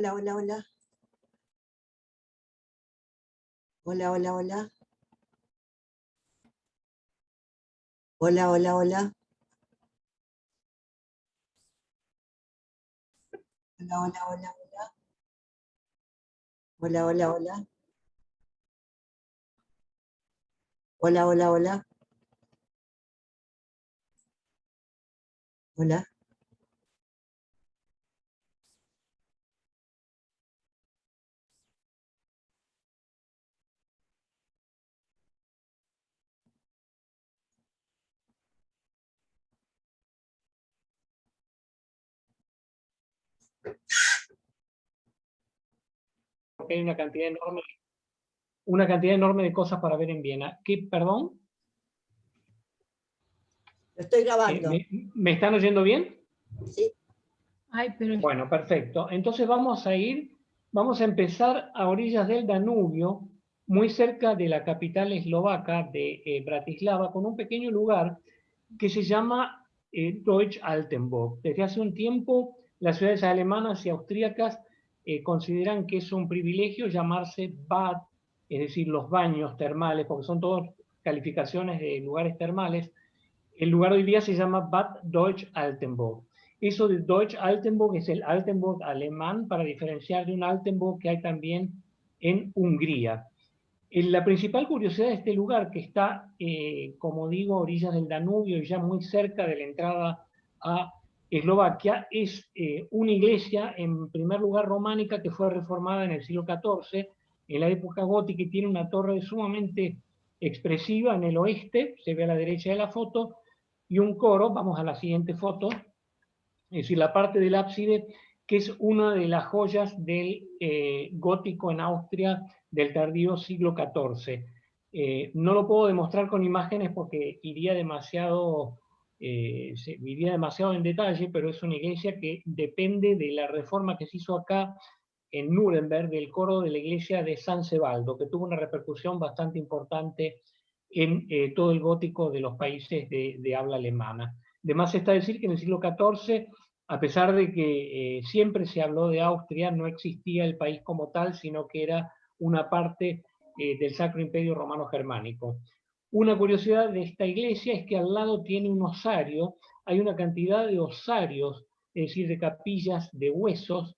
Hola, hola, hola. Hola, hola, hola. Hola, hola, hola. Hola, hola, hola, hola. Hola, hola, hola. Hola, hola, hola. Hola. Porque hay una cantidad enorme de cosas para ver en Viena. ¿Qué, perdón? Lo estoy grabando. ¿Me están oyendo bien? ¿Sí? Ay, pero Bueno, perfecto. Entonces vamos a empezar a orillas del Danubio, muy cerca de la capital eslovaca de Bratislava, con un pequeño lugar que se llama Deutsch Altenburg. Desde hace un tiempo, las ciudades alemanas y austríacas consideran que es un privilegio llamarse Bad, es decir, los baños termales, porque son todas calificaciones de lugares termales. El lugar hoy día se llama Bad Deutsch Altenburg. Eso de Deutsch Altenburg es el Altenburg alemán, para diferenciar de un Altenburg que hay también en Hungría. La principal curiosidad de este lugar, que está, como digo, a orillas del Danubio y ya muy cerca de la entrada a Eslovaquia, es una iglesia, en primer lugar románica, que fue reformada en el siglo XIV, en la época gótica, y tiene una torre sumamente expresiva en el oeste, se ve a la derecha de la foto, y un coro, vamos a la siguiente foto, es decir, la parte del ábside, que es una de las joyas del gótico en Austria del tardío siglo XIV. No lo puedo demostrar con imágenes porque iría demasiado en detalle, pero es una iglesia que depende de la reforma que se hizo acá en Nuremberg del coro de la iglesia de San Sebaldo, que tuvo una repercusión bastante importante en todo el gótico de los países de habla alemana. De más está decir que en el siglo XIV, a pesar de que siempre se habló de Austria, no existía el país como tal, sino que era una parte del Sacro Imperio Romano Germánico. Una curiosidad de esta iglesia es que al lado tiene un osario, hay una cantidad de osarios, es decir, de capillas de huesos,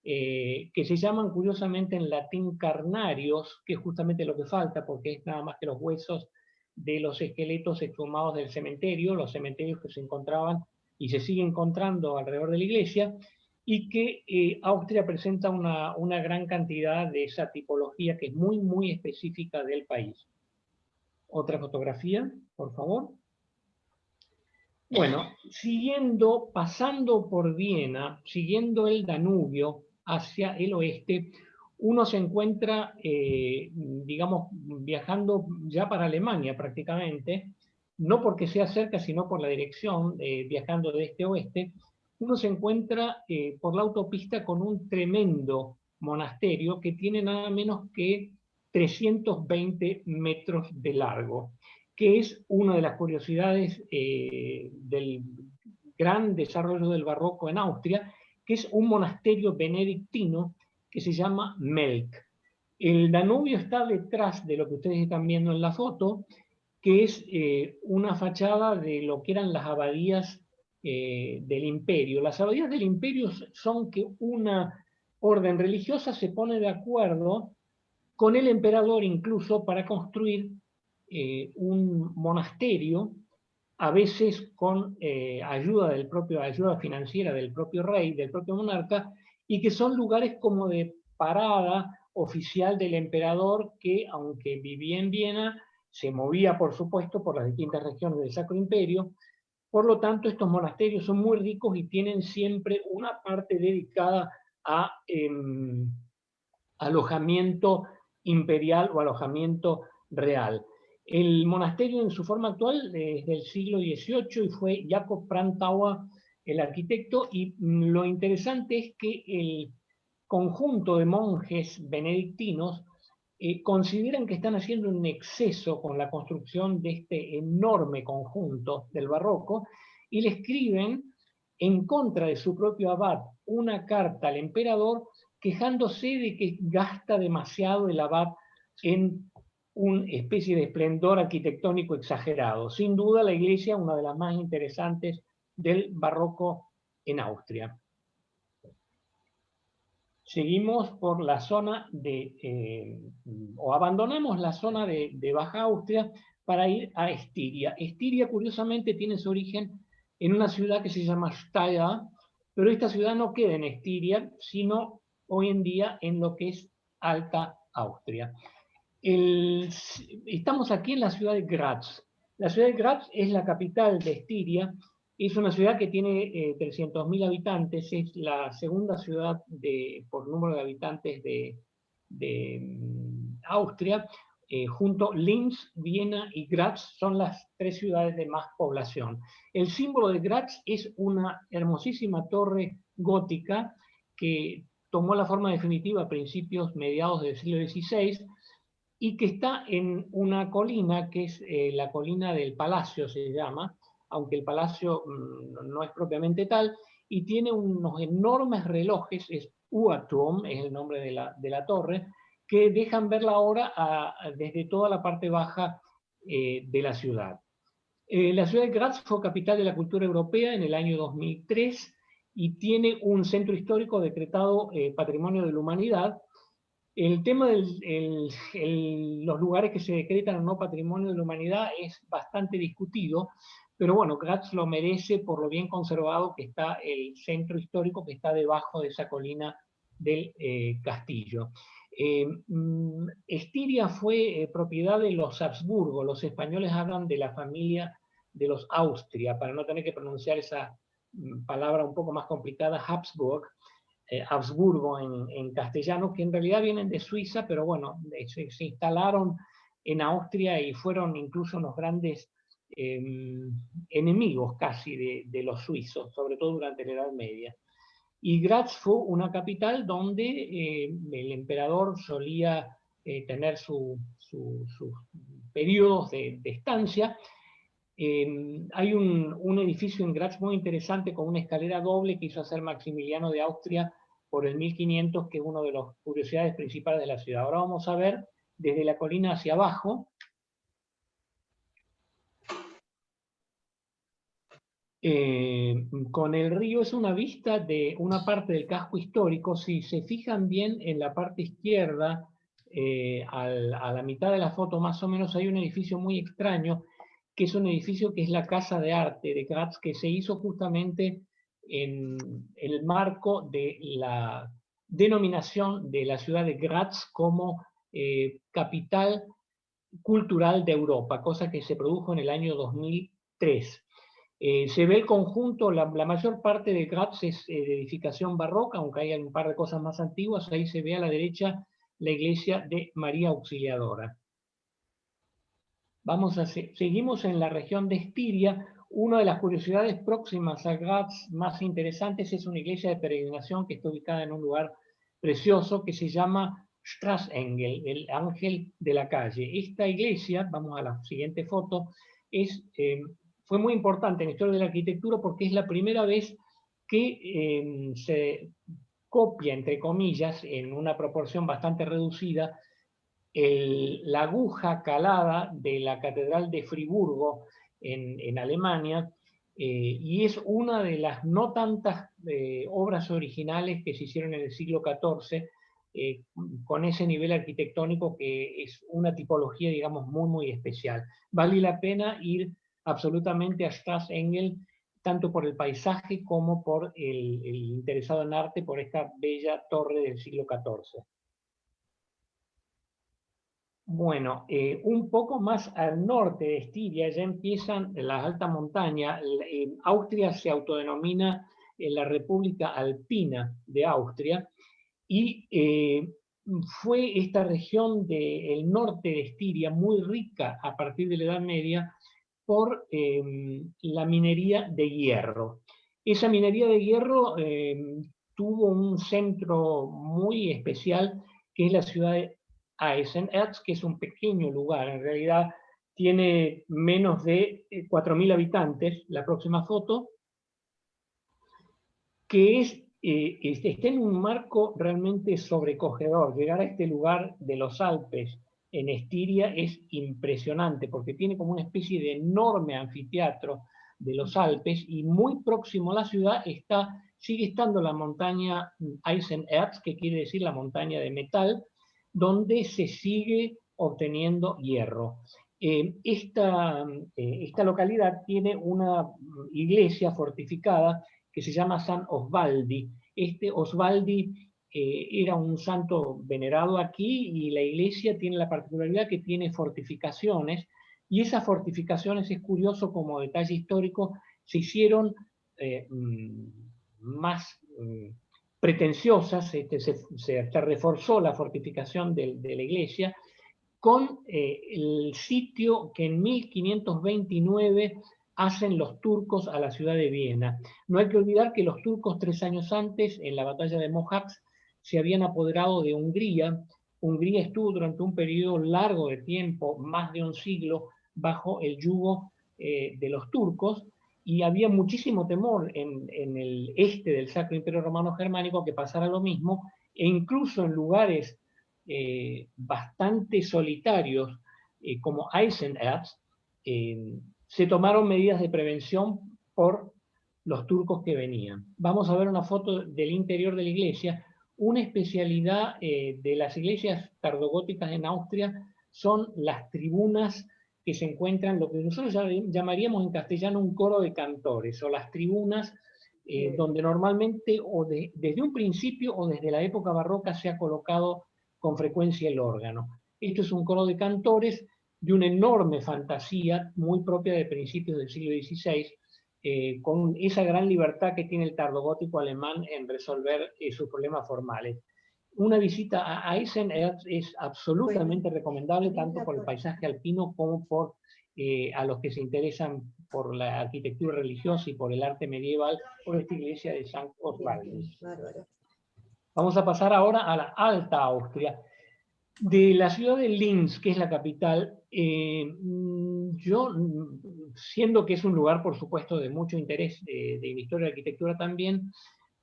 que se llaman curiosamente en latín carnarios, que es justamente lo que falta, porque es nada más que los huesos de los esqueletos exhumados del cementerio, los cementerios que se encontraban y se siguen encontrando alrededor de la iglesia, y que Austria presenta una gran cantidad de esa tipología que es muy, muy específica del país. Otra fotografía, por favor. Bueno, pasando por Viena, siguiendo el Danubio hacia el oeste, uno se encuentra, digamos, viajando ya para Alemania prácticamente, no porque sea cerca, sino por la dirección, viajando de este a oeste, uno se encuentra por la autopista con un tremendo monasterio que tiene nada menos que 320 metros de largo, que es una de las curiosidades del gran desarrollo del barroco en Austria, que es un monasterio benedictino que se llama Melk. El Danubio está detrás de lo que ustedes están viendo en la foto, que es una fachada de lo que eran las abadías del imperio. Las abadías del imperio son que una orden religiosa se pone de acuerdo con el emperador incluso para construir un monasterio, a veces con ayuda financiera del propio rey, del propio monarca, y que son lugares como de parada oficial del emperador, que aunque vivía en Viena, se movía por supuesto por las distintas regiones del Sacro Imperio. Por lo tanto, estos monasterios son muy ricos y tienen siempre una parte dedicada a alojamiento imperial o alojamiento real. El monasterio en su forma actual es del siglo XVIII y fue Jacob Prantauer el arquitecto, y lo interesante es que el conjunto de monjes benedictinos consideran que están haciendo un exceso con la construcción de este enorme conjunto del barroco, y le escriben en contra de su propio abad una carta al emperador quejándose de que gasta demasiado el abad en una especie de esplendor arquitectónico exagerado. Sin duda la iglesia, una de las más interesantes del barroco en Austria. Seguimos por la zona o abandonamos la zona de Baja Austria para ir a Estiria. Estiria, curiosamente, tiene su origen en una ciudad que se llama Steyr, pero esta ciudad no queda en Estiria, sino hoy en día en lo que es Alta Austria. Estamos aquí en la ciudad de Graz. La ciudad de Graz es la capital de Estiria. Es una ciudad que tiene 300.000 habitantes. Es la segunda ciudad por número de habitantes de Austria. Junto Linz, Viena y Graz son las tres ciudades de más población. El símbolo de Graz es una hermosísima torre gótica que tomó la forma definitiva a mediados del siglo XVI, y que está en una colina que es la colina del Palacio, se llama, aunque el Palacio no es propiamente tal, y tiene unos enormes relojes, es Uhrturm, es el nombre de la torre, que dejan ver la hora desde toda la parte baja de la ciudad. La ciudad de Graz fue capital de la cultura europea en el año 2003 y tiene un centro histórico decretado Patrimonio de la Humanidad. El tema de los lugares que se decretan o no Patrimonio de la Humanidad es bastante discutido, pero bueno, Graz lo merece por lo bien conservado que está el centro histórico que está debajo de esa colina del castillo. Estiria fue propiedad de los Habsburgo. Los españoles hablan de la familia de los Austria, para no tener que pronunciar esa palabra un poco más complicada, Habsburg. Habsburgo en castellano, que en realidad vienen de Suiza, pero bueno, se instalaron en Austria y fueron incluso unos grandes enemigos casi de los suizos, sobre todo durante la Edad Media. Y Graz fue una capital donde el emperador solía tener sus periodos de estancia. Hay un edificio en Graz muy interesante con una escalera doble que hizo hacer Maximiliano de Austria por el 1500, que es una de las curiosidades principales de la ciudad. Ahora vamos a ver desde la colina hacia abajo. Con el río es una vista de una parte del casco histórico. Si se fijan bien en la parte izquierda, a la mitad de la foto más o menos, hay un edificio muy extraño, que es un edificio que es la Casa de Arte de Graz, que se hizo justamente en el marco de la denominación de la ciudad de Graz como capital cultural de Europa, cosa que se produjo en el año 2003. Se ve el conjunto, la mayor parte de Graz es de edificación barroca, aunque hay un par de cosas más antiguas. Ahí se ve a la derecha la iglesia de María Auxiliadora. Seguimos en la región de Estiria. Una de las curiosidades próximas a Graz más interesantes es una iglesia de peregrinación que está ubicada en un lugar precioso que se llama Straßengel, el ángel de la calle. Esta iglesia, vamos a la siguiente foto, fue muy importante en la historia de la arquitectura porque es la primera vez que se copia, entre comillas, en una proporción bastante reducida, la aguja calada de la Catedral de Friburgo en Alemania, y es una de las no tantas obras originales que se hicieron en el siglo XIV con ese nivel arquitectónico, que es una tipología, digamos, muy, muy especial. Vale la pena ir absolutamente a Straßengel, tanto por el paisaje como por el interesado en arte, por esta bella torre del siglo XIV. Bueno, un poco más al norte de Estiria ya empiezan las altas montañas. Austria se autodenomina la República Alpina de Austria, y fue esta región del norte de Estiria muy rica a partir de la Edad Media por la minería de hierro. Esa minería de hierro tuvo un centro muy especial, que es la ciudad de Eisenerz, que es un pequeño lugar, en realidad tiene menos de 4.000 habitantes, la próxima foto, que es está en un marco realmente sobrecogedor. Llegar a este lugar de los Alpes en Estiria es impresionante porque tiene como una especie de enorme anfiteatro de los Alpes y muy próximo a la ciudad sigue estando la montaña Eisenerz, que quiere decir la montaña de metal, donde se sigue obteniendo hierro. Esta localidad tiene una iglesia fortificada que se llama San Osvaldi. Este Osvaldi era un santo venerado aquí y la iglesia tiene la particularidad que tiene fortificaciones y esas fortificaciones, es curioso como detalle histórico, se hicieron más pretenciosas, se reforzó la fortificación de la iglesia con el sitio que en 1529 hacen los turcos a la ciudad de Viena. No hay que olvidar que los turcos 3 años antes, en la batalla de Mohacs, se habían apoderado de Hungría. Hungría estuvo durante un periodo largo de tiempo, más de un siglo, bajo el yugo de los turcos, y había muchísimo temor en el este del Sacro Imperio Romano Germánico que pasara lo mismo, e incluso en lugares bastante solitarios, como Eisenerz, se tomaron medidas de prevención por los turcos que venían. Vamos a ver una foto del interior de la iglesia. Una especialidad de las iglesias tardogóticas en Austria son las tribunas que se encuentran, lo que nosotros llamaríamos en castellano un coro de cantores, o las tribunas donde normalmente desde un principio o desde la época barroca se ha colocado con frecuencia el órgano. Esto es un coro de cantores de una enorme fantasía, muy propia de principios del siglo XVI, con esa gran libertad que tiene el tardogótico alemán en resolver sus problemas formales. Una visita a Eisenerz es absolutamente recomendable, tanto por el paisaje alpino como por a los que se interesan por la arquitectura religiosa y por el arte medieval, por esta iglesia de San Osvaldi. Vamos a pasar ahora a la Alta Austria. De la ciudad de Linz, que es la capital, yo, siendo que es un lugar, por supuesto, de mucho interés de historia y arquitectura también,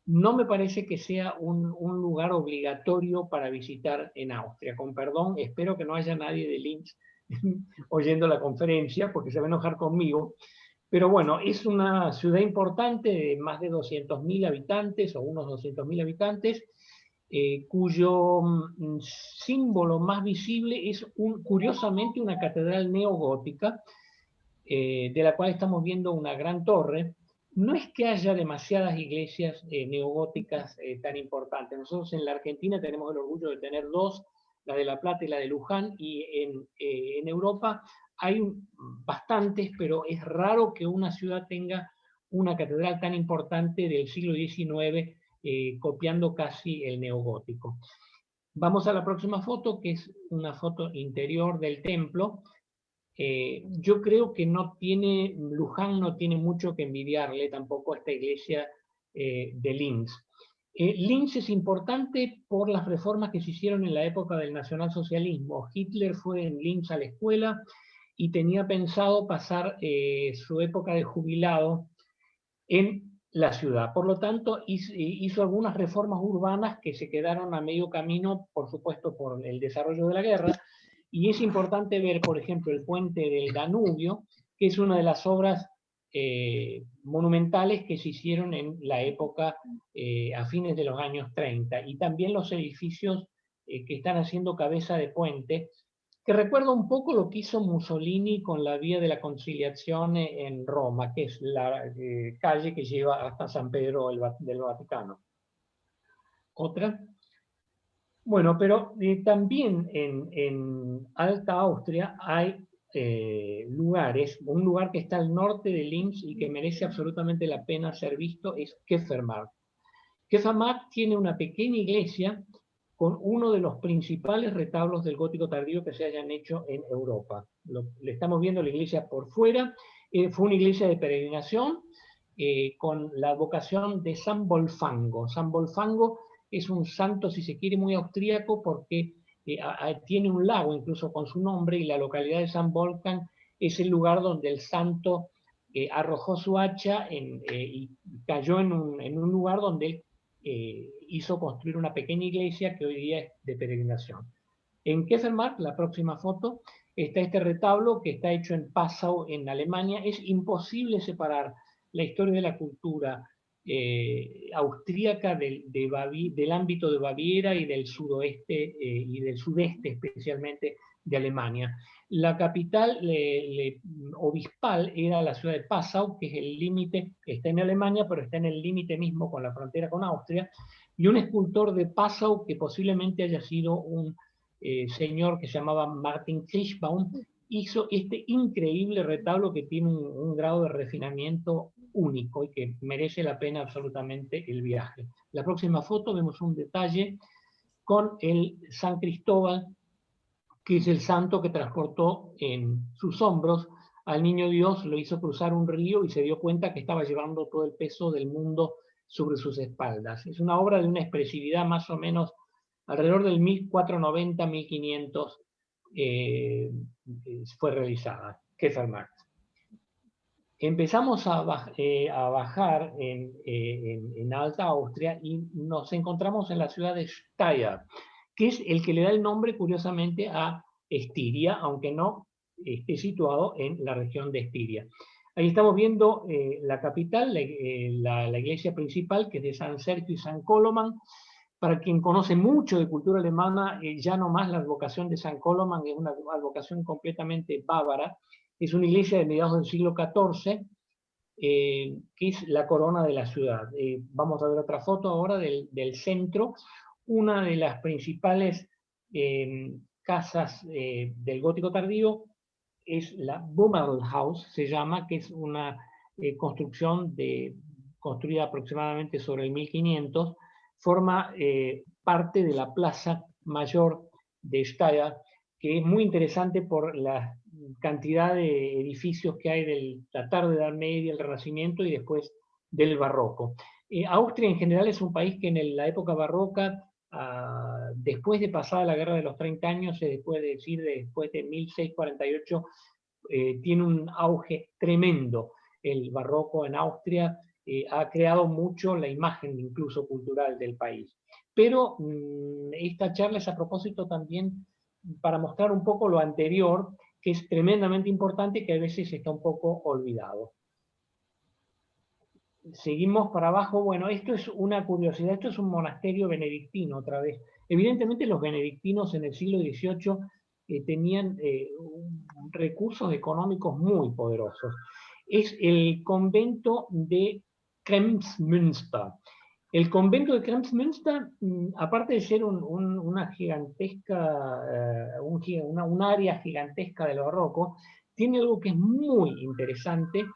no me parece que sea un lugar obligatorio para visitar en Austria. Con perdón, espero que no haya nadie de Linz oyendo la conferencia, porque se va a enojar conmigo. Pero bueno, es una ciudad importante de más de 200.000 habitantes, o unos 200.000 habitantes, cuyo símbolo más visible es curiosamente una catedral neogótica, de la cual estamos viendo una gran torre. No es que haya demasiadas iglesias neogóticas tan importantes. Nosotros en la Argentina tenemos el orgullo de tener dos, la de La Plata y la de Luján, y en Europa hay bastantes, pero es raro que una ciudad tenga una catedral tan importante del siglo XIX, copiando casi el neogótico. Vamos a la próxima foto, que es una foto interior del templo. Yo creo que Luján no tiene mucho que envidiarle tampoco a esta iglesia de Linz. Linz es importante por las reformas que se hicieron en la época del nacionalsocialismo. Hitler fue en Linz a la escuela y tenía pensado pasar su época de jubilado en la ciudad. Por lo tanto, hizo algunas reformas urbanas que se quedaron a medio camino, por supuesto, por el desarrollo de la guerra. Y es importante ver, por ejemplo, el puente del Danubio, que es una de las obras monumentales que se hicieron en la época a fines de los años 30. Y también los edificios que están haciendo cabeza de puente, que recuerda un poco lo que hizo Mussolini con la Vía de la Conciliación en Roma, que es la calle que lleva hasta San Pedro del Vaticano. Otra. Bueno, pero también en Alta Austria hay lugares. Un lugar que está al norte de Linz y que merece absolutamente la pena ser visto es Kefermarkt. Kefermarkt tiene una pequeña iglesia con uno de los principales retablos del gótico tardío que se hayan hecho en Europa. Le estamos viendo la iglesia por fuera. Fue una iglesia de peregrinación con la vocación de San Volfango. San Volfango es un santo, si se quiere, muy austríaco porque tiene un lago incluso con su nombre, y la localidad de San Volcan es el lugar donde el santo arrojó su hacha y cayó en un lugar donde él hizo construir una pequeña iglesia que hoy día es de peregrinación. En Kesselmarkt, la próxima foto, está este retablo que está hecho en Passau, en Alemania. Es imposible separar la historia de la cultura austríaca del ámbito de Baviera y del sudoeste y del sudeste especialmente de Alemania. La capital obispal era la ciudad de Passau, que es el límite, está en Alemania, pero está en el límite mismo con la frontera con Austria, y un escultor de Passau que posiblemente haya sido un señor que se llamaba Martin Krischbaum, hizo este increíble retablo que tiene un grado de refinamiento único y que merece la pena absolutamente el viaje. La próxima foto vemos un detalle con el San Cristóbal, que es el santo que transportó en sus hombros al niño Dios, lo hizo cruzar un río y se dio cuenta que estaba llevando todo el peso del mundo sobre sus espaldas. Es una obra de una expresividad más o menos alrededor del 1490-1500 fue realizada. Kesselmarkt. Empezamos a bajar en Alta Austria y nos encontramos en la ciudad de Steyr, que es el que le da el nombre, curiosamente, a Estiria, aunque no esté situado en la región de Estiria. Ahí estamos viendo la capital, la iglesia principal, que es de San Sergio y San Coloman. Para quien conoce mucho de cultura alemana, ya no más la advocación de San Coloman es una advocación completamente bávara. Es una iglesia de mediados del siglo XIV, que es la corona de la ciudad. Vamos a ver otra foto ahora del centro. Una de las principales casas del gótico tardío es la Bummerlhaus, se llama, que es una construcción construida aproximadamente sobre el 1500, forma parte de la Plaza Mayor de Steyr, que es muy interesante por la cantidad de edificios que hay de la tarde Edad Media, el Renacimiento y después del Barroco. Austria en general es un país que en la época barroca, después de pasada la Guerra de los 30 años, se puede decir después de 1648, tiene un auge tremendo. El barroco en Austria ha creado mucho la imagen incluso cultural del país. Pero esta charla es a propósito también para mostrar un poco lo anterior, que es tremendamente importante y que a veces está un poco olvidado. Seguimos para abajo. Bueno, esto es una curiosidad, esto es un monasterio benedictino otra vez. Evidentemente los benedictinos en el siglo XVIII tenían recursos económicos muy poderosos. Es el convento de Kremsmünster. El convento de Kremsmünster, aparte de ser una gigantesca, un área gigantesca del barroco, tiene algo que es muy interesante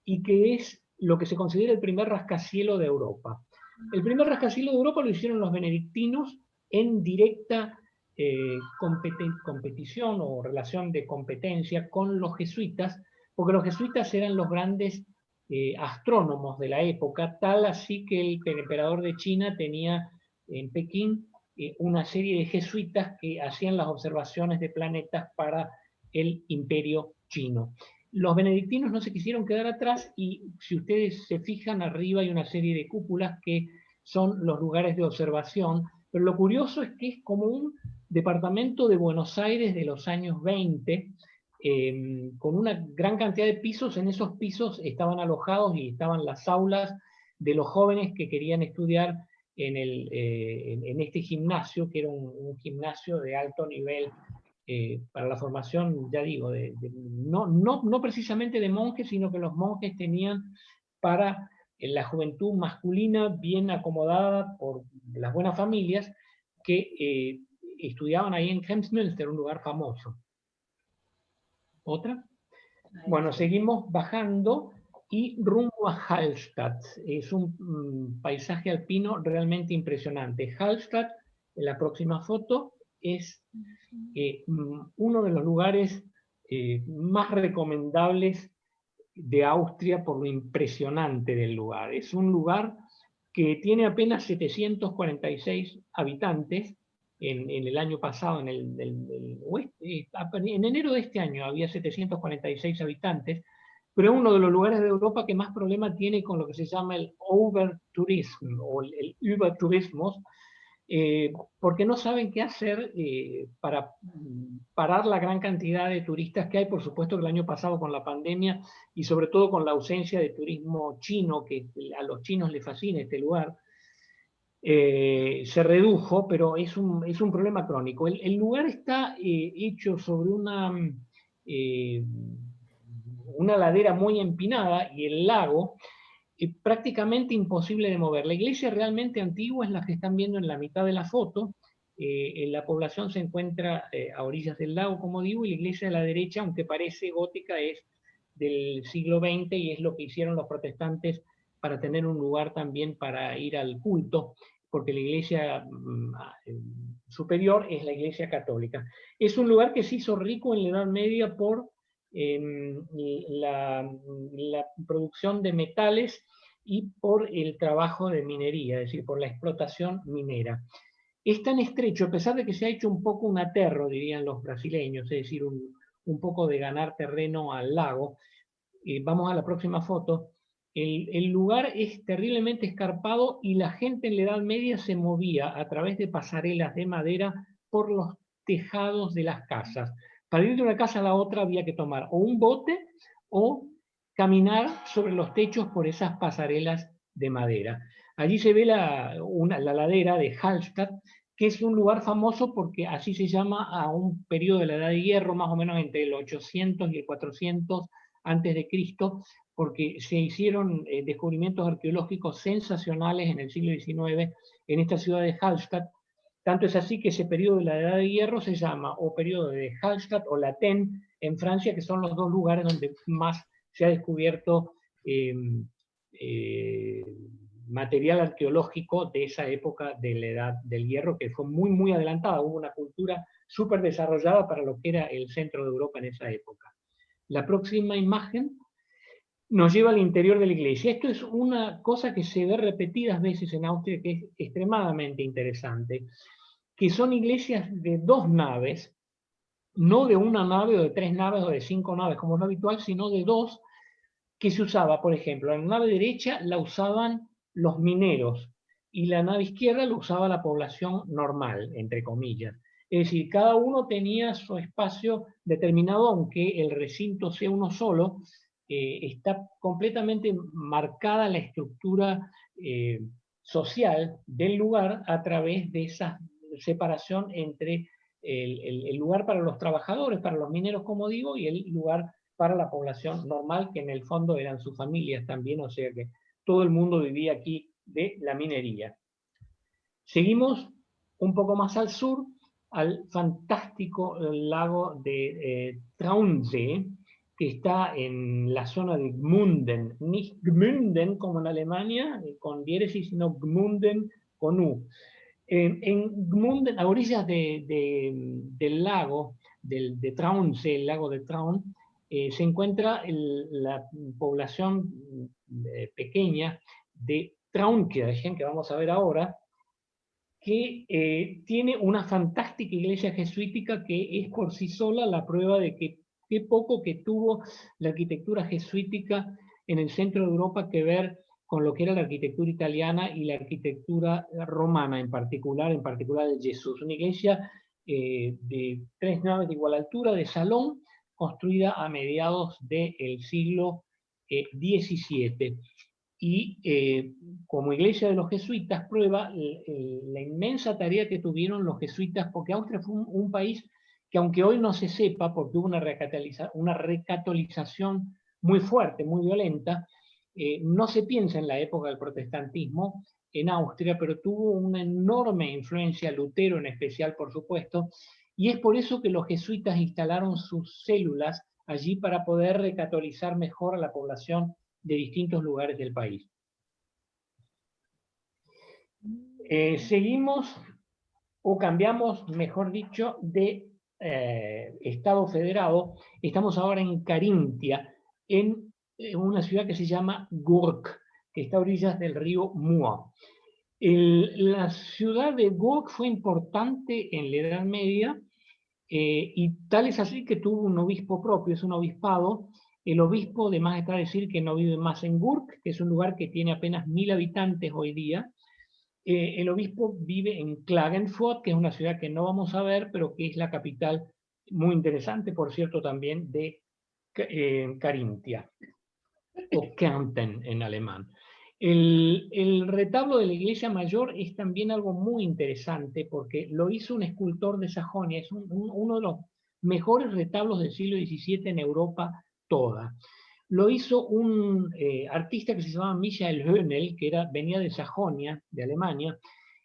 y que es lo que se considera el primer rascacielos de Europa. El primer rascacielos de Europa lo hicieron los benedictinos en directa competición o relación de competencia con los jesuitas, porque los jesuitas eran los grandes astrónomos de la época, tal así que el emperador de China tenía en Pekín una serie de jesuitas que hacían las observaciones de planetas para el imperio chino. Los benedictinos no se quisieron quedar atrás y si ustedes se fijan, arriba hay una serie de cúpulas que son los lugares de observación, pero lo curioso es que es como un departamento de Buenos Aires de los años 20, con una gran cantidad de pisos. En esos pisos estaban alojados y estaban las aulas de los jóvenes que querían estudiar en este gimnasio, que era un gimnasio de alto nivel para la formación, ya digo, no precisamente de monjes, sino que los monjes tenían para la juventud masculina bien acomodada por las buenas familias que estudiaban ahí en Kremsmünster, un lugar famoso. ¿Otra? Bueno, seguimos bajando y rumbo a Hallstatt. Es un paisaje alpino realmente impresionante. Hallstatt, en la próxima foto, es uno de los lugares más recomendables de Austria por lo impresionante del lugar. Es un lugar que tiene apenas 746 habitantes. En el año pasado, en enero de este año, había 746 habitantes, pero es uno de los lugares de Europa que más problema tiene con lo que se llama el overtourism o el überturismo, porque no saben qué hacer para parar la gran cantidad de turistas que hay. Por supuesto que el año pasado con la pandemia y sobre todo con la ausencia de turismo chino, que a los chinos les fascina este lugar, se redujo, pero es un problema crónico. El lugar está hecho sobre eh, una ladera muy empinada y el lago prácticamente imposible de mover. La iglesia realmente antigua es la que están viendo en la mitad de la foto. La población se encuentra a orillas del lago, como digo, y la iglesia de la derecha, aunque parece gótica, es del siglo XX y es lo que hicieron los protestantes para tener un lugar también para ir al culto, porque la iglesia superior es la iglesia católica. Es un lugar que se hizo rico en la Edad Media por la producción de metales y por el trabajo de minería, es decir, por la explotación minera. Es tan estrecho, a pesar de que se ha hecho un poco un aterro, dirían los brasileños, es decir, un poco de ganar terreno al lago. Vamos a la próxima foto. El lugar es terriblemente escarpado y la gente en la Edad Media se movía a través de pasarelas de madera por los tejados de las casas. Para ir de una casa a la otra había que tomar o un bote o caminar sobre los techos por esas pasarelas de madera. Allí se ve la ladera de Hallstatt, que es un lugar famoso porque así se llama a un periodo de la Edad de Hierro, más o menos entre el 800 y el 400 antes de Cristo, porque se hicieron descubrimientos arqueológicos sensacionales en el siglo XIX en esta ciudad de Hallstatt. Tanto es así que ese periodo de la Edad de Hierro se llama o periodo de Hallstatt o Latén en Francia, que son los dos lugares donde más se ha descubierto material arqueológico de esa época de la Edad del Hierro, que fue muy, muy adelantada. Hubo una cultura súper desarrollada para lo que era el centro de Europa en esa época. La próxima imagen nos lleva al interior de la iglesia. Esto es una cosa que se ve repetidas veces en Austria, que es extremadamente interesante, que son iglesias de dos naves, no de una nave o de tres naves o de cinco naves, como es lo habitual, sino de dos, que se usaba, por ejemplo, la nave derecha la usaban los mineros y la nave izquierda la usaba la población normal, entre comillas. Es decir, cada uno tenía su espacio determinado, aunque el recinto sea uno solo, está completamente marcada la estructura social del lugar a través de esa separación entre el lugar para los trabajadores, para los mineros, como digo, y el lugar para la población normal, que en el fondo eran sus familias también, o sea que todo el mundo vivía aquí de la minería. Seguimos un poco más al sur, al fantástico lago de Traunsee, que está en la zona de Gmunden, nicht Gmunden como en Alemania, con diéresis, sino Gmunden con U. En Gmunden, a orillas del lago, de Traunsee, el lago de Traun, se encuentra la población pequeña de Traunkirchen, que vamos a ver ahora, que tiene una fantástica iglesia jesuítica que es por sí sola la prueba de que qué poco que tuvo la arquitectura jesuítica en el centro de Europa que ver con lo que era la arquitectura italiana y la arquitectura romana en particular de Jesús. Una iglesia de tres naves de igual altura, de salón, construida a mediados del siglo XVII. Y como iglesia de los jesuitas prueba la inmensa tarea que tuvieron los jesuitas, porque Austria fue un país que, aunque hoy no se sepa, porque hubo una recatolización muy fuerte, muy violenta, no se piensa en la época del protestantismo en Austria, pero tuvo una enorme influencia, Lutero en especial, por supuesto, y es por eso que los jesuitas instalaron sus células allí para poder recatolizar mejor a la población de distintos lugares del país. Seguimos o cambiamos, mejor dicho, de Estado federado. Estamos ahora en Carintia, en una ciudad que se llama Gurk, que está a orillas del río Mur. La ciudad de Gurk fue importante en la Edad Media y tal es así que tuvo un obispo propio, es un obispado El obispo, de más está decir que no vive más en Gurk, que es un lugar que tiene apenas 1000 habitantes hoy día. El obispo vive en Klagenfurt, que es una ciudad que no vamos a ver, pero que es la capital, muy interesante, por cierto, también de Carintia, o Kärnten en alemán. El retablo de la iglesia mayor es también algo muy interesante porque lo hizo un escultor de Sajonia, es uno de los mejores retablos del siglo XVII en Europa toda. Lo hizo un artista que se llamaba Michael Höhnel, que venía de Sajonia, de Alemania,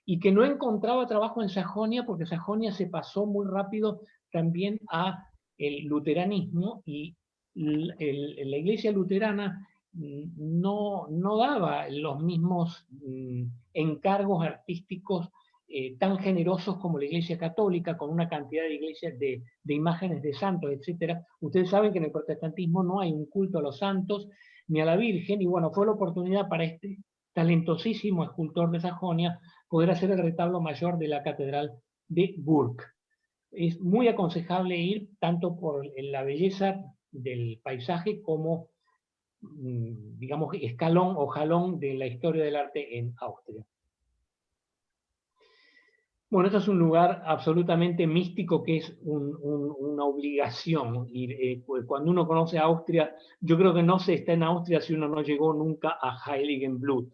y que no encontraba trabajo en Sajonia porque Sajonia se pasó muy rápido también a el luteranismo y la iglesia luterana no daba los mismos encargos artísticos tan generosos como la Iglesia Católica, con una cantidad de iglesias de imágenes de santos, etc. Ustedes saben que en el protestantismo no hay un culto a los santos ni a la Virgen, y bueno, fue la oportunidad para este talentosísimo escultor de Sajonia poder hacer el retablo mayor de la catedral de Gurk. Es muy aconsejable ir tanto por la belleza del paisaje como digamos, escalón o jalón de la historia del arte en Austria. Bueno, esto es un lugar absolutamente místico que es una obligación. Y cuando uno conoce Austria, yo creo que no se está en Austria si uno no llegó nunca a Heiligenblut.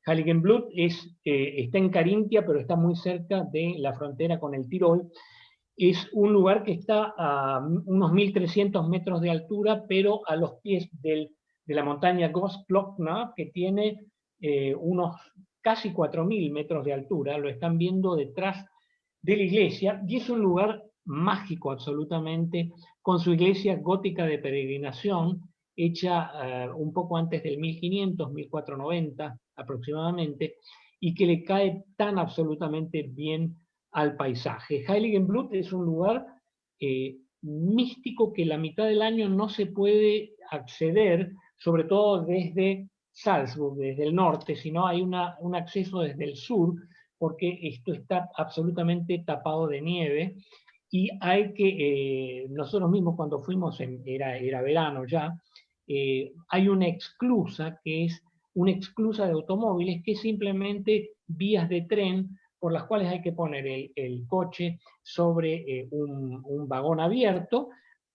Heiligenblut está en Carintia, pero está muy cerca de la frontera con el Tirol. Es un lugar que está a unos 1300 metros de altura, pero a los pies de la montaña Großglockner, que tiene unos casi 4000 metros de altura. Lo están viendo detrás de la iglesia, y es un lugar mágico absolutamente, con su iglesia gótica de peregrinación, hecha un poco antes del 1500, 1490 aproximadamente, y que le cae tan absolutamente bien al paisaje. Heiligenblut es un lugar místico que la mitad del año no se puede acceder, sobre todo desde Salzburg, desde el norte, sino hay un acceso desde el sur, porque esto está absolutamente tapado de nieve, y hay que, nosotros mismos cuando fuimos, era verano ya, hay una exclusa, que es una exclusa de automóviles, que es simplemente vías de tren por las cuales hay que poner el coche sobre un vagón abierto,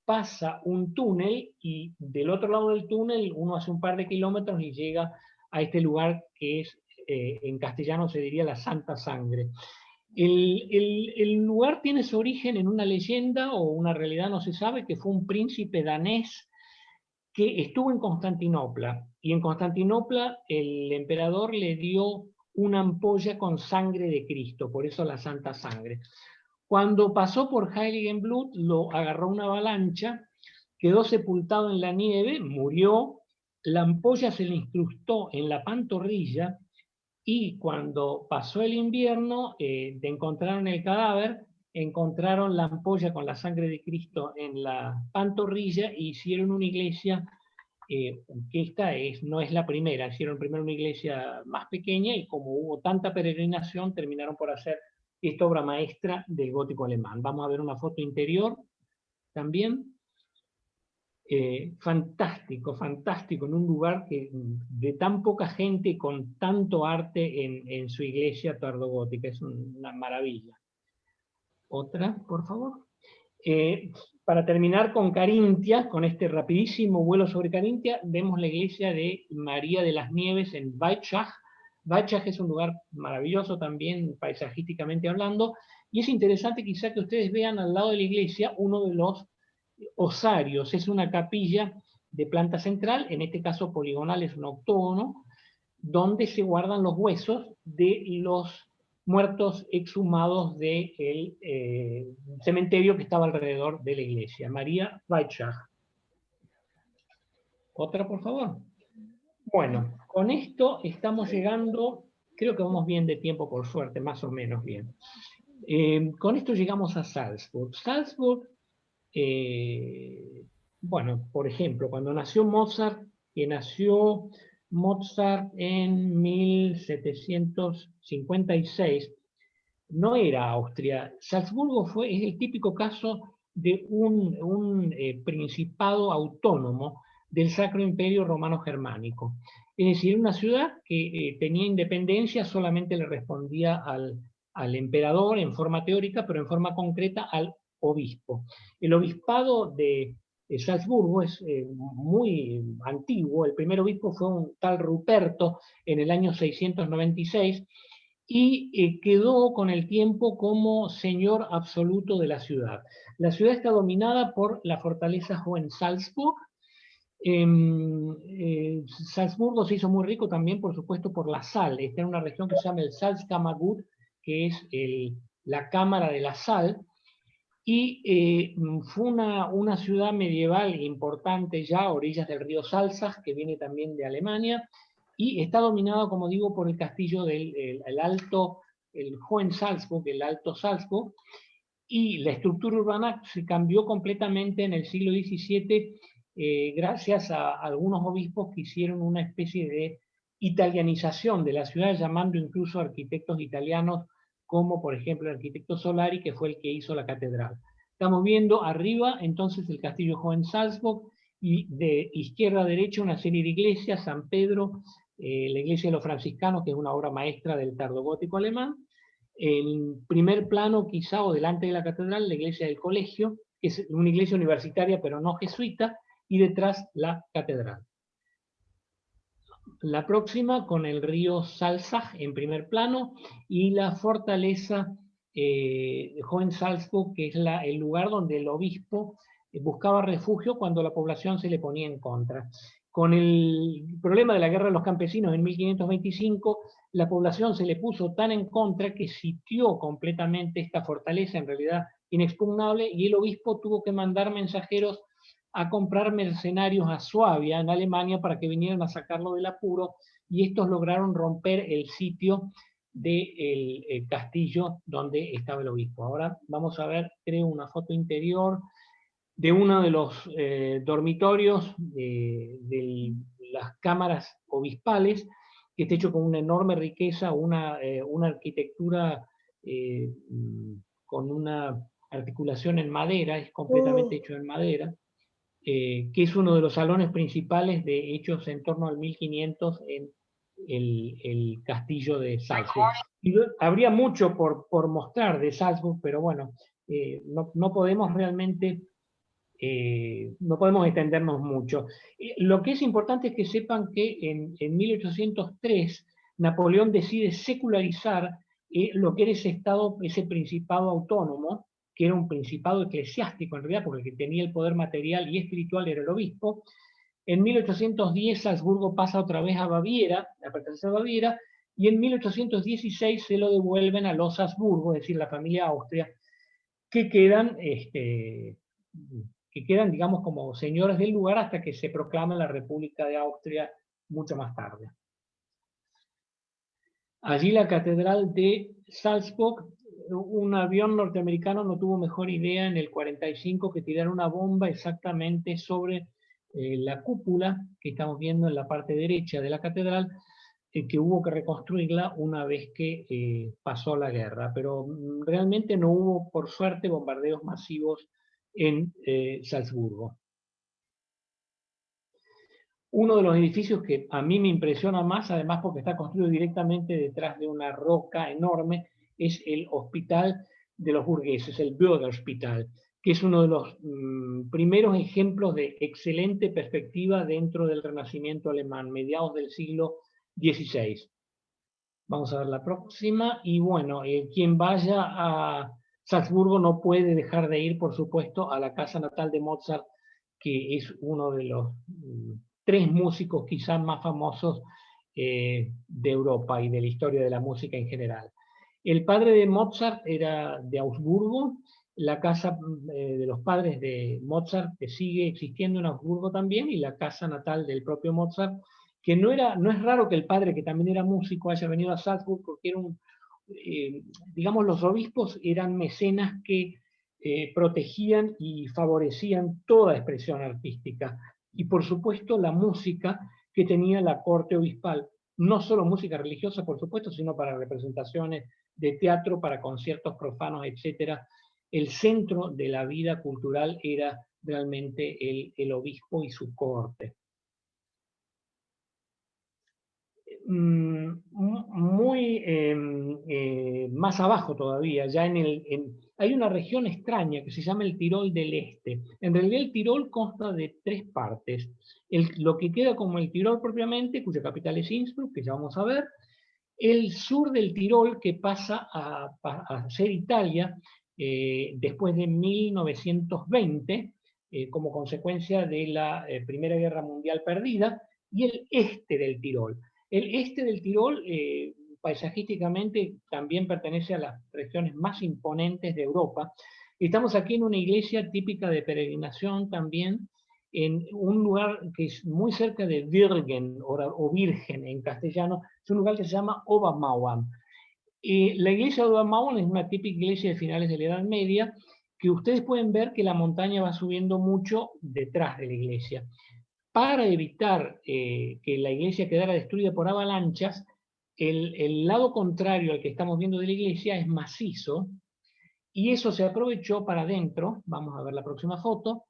pasa un túnel y del otro lado del túnel uno hace un par de kilómetros y llega a este lugar que es, en castellano se diría la Santa Sangre. El lugar tiene su origen en una leyenda o una realidad, no se sabe, que fue un príncipe danés que estuvo en Constantinopla, y en Constantinopla el emperador le dio una ampolla con sangre de Cristo, por eso la Santa Sangre. Cuando pasó por Heiligenblut, lo agarró una avalancha, quedó sepultado en la nieve, murió, la ampolla se le incrustó en la pantorrilla, y cuando pasó el invierno, encontraron el cadáver, encontraron la ampolla con la sangre de Cristo en la pantorrilla e hicieron una iglesia, que no es la primera, hicieron primero una iglesia más pequeña, y como hubo tanta peregrinación, terminaron por hacer esta obra maestra del gótico alemán. Vamos a ver una foto interior también. Fantástico, fantástico, en un lugar de tan poca gente, con tanto arte en su iglesia tardogótica. Es una maravilla. Otra, por favor. Para terminar con Carintia, con este rapidísimo vuelo sobre Carintia, vemos la iglesia de María de las Nieves en Weizsäck. Weizsäck es un lugar maravilloso también, paisajísticamente hablando, y es interesante quizá que ustedes vean al lado de la iglesia uno de los osarios. Es una capilla de planta central, en este caso poligonal, es un octógono, donde se guardan los huesos de los muertos exhumados del cementerio que estaba alrededor de la iglesia. María Weizsäck. Otra, por favor. Bueno, con esto estamos llegando, creo que vamos bien de tiempo por suerte, más o menos bien. Con esto llegamos a Salzburg. Salzburg, bueno, por ejemplo, cuando nació Mozart, que nació Mozart en 1756, no era Austria. Salzburgo es el típico caso de un principado autónomo, del Sacro Imperio Romano Germánico. Es decir, una ciudad que tenía independencia, solamente le respondía al emperador en forma teórica, pero en forma concreta al obispo. El obispado de Salzburgo es muy antiguo. El primer obispo fue un tal Ruperto en el año 696 y quedó con el tiempo como señor absoluto de la ciudad. La ciudad está dominada por la fortaleza Hohensalzburg. Salzburgo se hizo muy rico también, por supuesto, por la sal. Está en una región que se llama el Salzkammergut, que es la cámara de la sal, y fue una ciudad medieval importante ya a orillas del río Salzach, que viene también de Alemania, y está dominado, como digo, por el castillo del el Hohensalzburg, el Alto Salzburg, y la estructura urbana se cambió completamente en el siglo XVII gracias a algunos obispos que hicieron una especie de italianización de la ciudad, llamando incluso a arquitectos italianos, como por ejemplo el arquitecto Solari, que fue el que hizo la catedral. Estamos viendo arriba entonces el castillo Hohensalzburg, y de izquierda a derecha una serie de iglesias: San Pedro, la iglesia de los franciscanos, que es una obra maestra del tardogótico alemán. En primer plano, quizá, o delante de la catedral, la iglesia del colegio, que es una iglesia universitaria pero no jesuita, y detrás la catedral. La próxima con el río Salzach en primer plano y la fortaleza Hohensalzburg, que es el lugar donde el obispo buscaba refugio cuando la población se le ponía en contra. Con el problema de la guerra de los campesinos en 1525, la población se le puso tan en contra que sitió completamente esta fortaleza, en realidad inexpugnable, y el obispo tuvo que mandar mensajeros a comprar mercenarios a Suabia, en Alemania, para que vinieran a sacarlo del apuro, y estos lograron romper el sitio del castillo donde estaba el obispo. Ahora vamos a ver, creo, una foto interior de uno de los dormitorios de las cámaras obispales, que está hecho con una enorme riqueza, una arquitectura con una articulación en madera, es completamente hecho en madera, que es uno de los salones principales hechos en torno al 1500 en el castillo de Salzburg. Y habría mucho por mostrar de Salzburg, pero bueno, no podemos realmente no podemos extendernos mucho. Lo que es importante es que sepan que en 1803 Napoleón decide secularizar lo que era ese estado, ese principado autónomo, que era un principado eclesiástico en realidad, porque el que tenía el poder material y espiritual era el obispo. En 1810 Salzburgo pasa otra vez a Baviera, a pertenecer a Baviera, y en 1816 se lo devuelven a los Habsburgo, es decir, la familia Austria, que quedan, digamos, como señores del lugar hasta que se proclama la República de Austria mucho más tarde. Allí la catedral de Salzburg, un avión norteamericano no tuvo mejor idea en el 45 que tirar una bomba exactamente sobre la cúpula que estamos viendo en la parte derecha de la catedral, que hubo que reconstruirla una vez que pasó la guerra, pero realmente no hubo, por suerte, bombardeos masivos en Salzburgo. Uno de los edificios que a mí me impresiona más, además porque está construido directamente detrás de una roca enorme, es el Hospital de los Burgueses, el Bürgerspital, que es uno de los primeros ejemplos de excelente perspectiva dentro del Renacimiento alemán, mediados del siglo XVI. Vamos a ver la próxima. Y bueno, quien vaya a Salzburgo no puede dejar de ir, por supuesto, a la casa natal de Mozart, que es uno de los tres músicos quizás más famosos de Europa y de la historia de la música en general. El padre de Mozart era de Augsburgo. La casa de los padres de Mozart sigue existiendo en Augsburgo también, y la casa natal del propio Mozart, que no es raro que el padre, que también era músico, haya venido a Salzburg, porque era digamos, los obispos eran mecenas que protegían y favorecían toda expresión artística. Y por supuesto la música que tenía la corte obispal, no solo música religiosa, por supuesto, sino para representaciones de teatro, para conciertos profanos, etc. El centro de la vida cultural era realmente el obispo y su corte. muy más abajo todavía, ya hay una región extraña que se llama el Tirol del Este. En realidad el Tirol consta de tres partes. Lo que queda como el Tirol propiamente, cuya capital es Innsbruck, que ya vamos a ver, el sur del Tirol, que pasa a ser Italia después de 1920, como consecuencia de la Primera Guerra Mundial perdida, y el este del Tirol. El este del Tirol, paisajísticamente, también pertenece a las regiones más imponentes de Europa. Estamos aquí en una iglesia típica de peregrinación también, en un lugar que es muy cerca de Virgen, o Virgen en castellano, es un lugar que se llama Obermauern. La iglesia de Obermauern es una típica iglesia de finales de la Edad Media, que ustedes pueden ver que la montaña va subiendo mucho detrás de la iglesia. Para evitar que la iglesia quedara destruida por avalanchas, el lado contrario al que estamos viendo de la iglesia es macizo, y eso se aprovechó para adentro. Vamos a ver la próxima foto.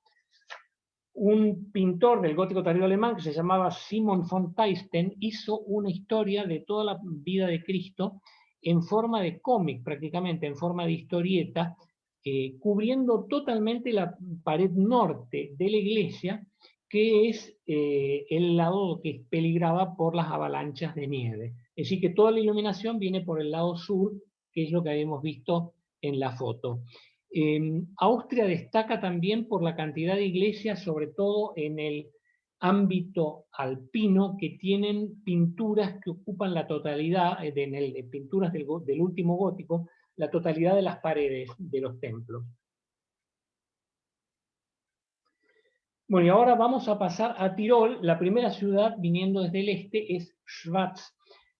Un pintor del gótico tardío alemán que se llamaba Simon von Teisten hizo una historia de toda la vida de Cristo en forma de cómic, prácticamente en forma de historieta, cubriendo totalmente la pared norte de la iglesia, que es el lado que peligraba por las avalanchas de nieve. Es decir, que toda la iluminación viene por el lado sur, que es lo que habíamos visto en la foto. Austria destaca también por la cantidad de iglesias, sobre todo en el ámbito alpino, que tienen pinturas que ocupan la totalidad, pinturas del último gótico, la totalidad de las paredes de los templos. Bueno, y ahora vamos a pasar a Tirol. La primera ciudad, viniendo desde el este, es Schwaz.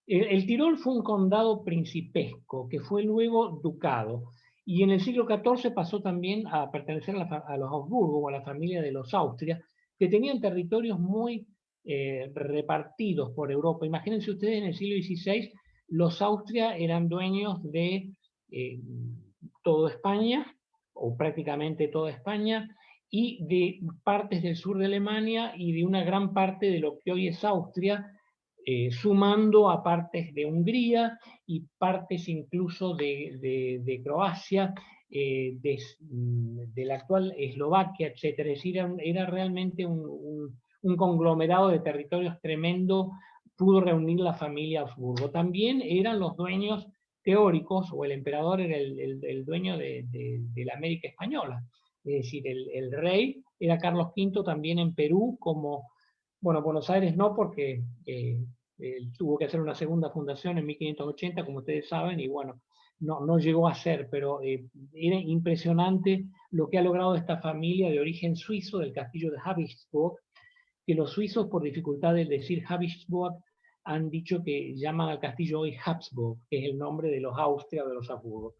El Tirol fue un condado principesco, que fue luego ducado. Y en el siglo XIV pasó también a pertenecer a los Habsburgo, o a la familia de los Austria, que tenían territorios muy repartidos por Europa. Imagínense ustedes, en el siglo XVI, los Austria eran dueños de toda España, o prácticamente toda España, y de partes del sur de Alemania y de una gran parte de lo que hoy es Austria, sumando a partes de Hungría y partes incluso de Croacia, de la actual Eslovaquia, etc. Es decir, era realmente un conglomerado de territorios tremendo. Pudo reunir la familia Habsburgo. También eran los dueños teóricos, o el emperador era el dueño de la América española. Es decir, el rey era Carlos V también en Perú, como, bueno, Buenos Aires no, porque tuvo que hacer una segunda fundación en 1580, como ustedes saben, y bueno, no llegó a ser, pero era impresionante lo que ha logrado esta familia de origen suizo del castillo de Habsburg, que los suizos, por dificultad de decir Habsburg, han dicho que llaman al castillo hoy Habsburg, que es el nombre de los Austria o de los Habsburgo.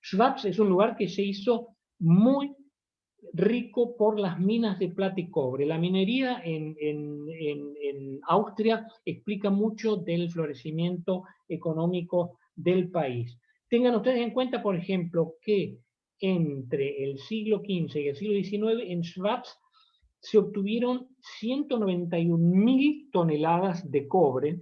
Schwaz es un lugar que se hizo muy rico por las minas de plata y cobre. La minería en Austria explica mucho del florecimiento económico del país. Tengan ustedes en cuenta, por ejemplo, que entre el siglo XV y el siglo XIX en Schwaz se obtuvieron 191.000 toneladas de cobre,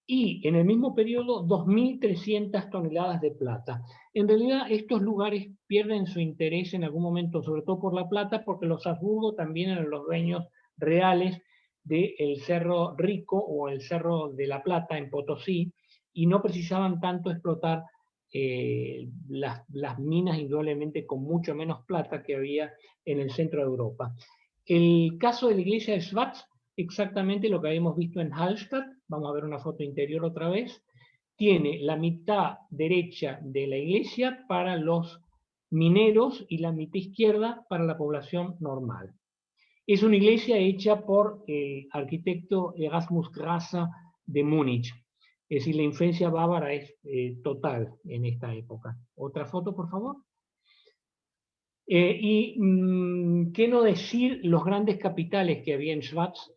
y en el mismo periodo 2.300 toneladas de plata. En realidad estos lugares pierden su interés en algún momento, sobre todo por la plata, porque los Habsburgo también eran los dueños reales del Cerro Rico o el Cerro de la Plata en Potosí, y no precisaban tanto explotar las minas, indudablemente con mucho menos plata que había en el centro de Europa. El caso de la iglesia de Schwaz, exactamente lo que habíamos visto en Hallstatt. Vamos a ver una foto interior otra vez. Tiene la mitad derecha de la iglesia para los mineros y la mitad izquierda para la población normal. Es una iglesia hecha por el arquitecto Erasmus Grasser de Múnich. Es decir, la influencia bávara es total en esta época. Otra foto, por favor. ¿Qué no decir los grandes capitales que había en Schwaz?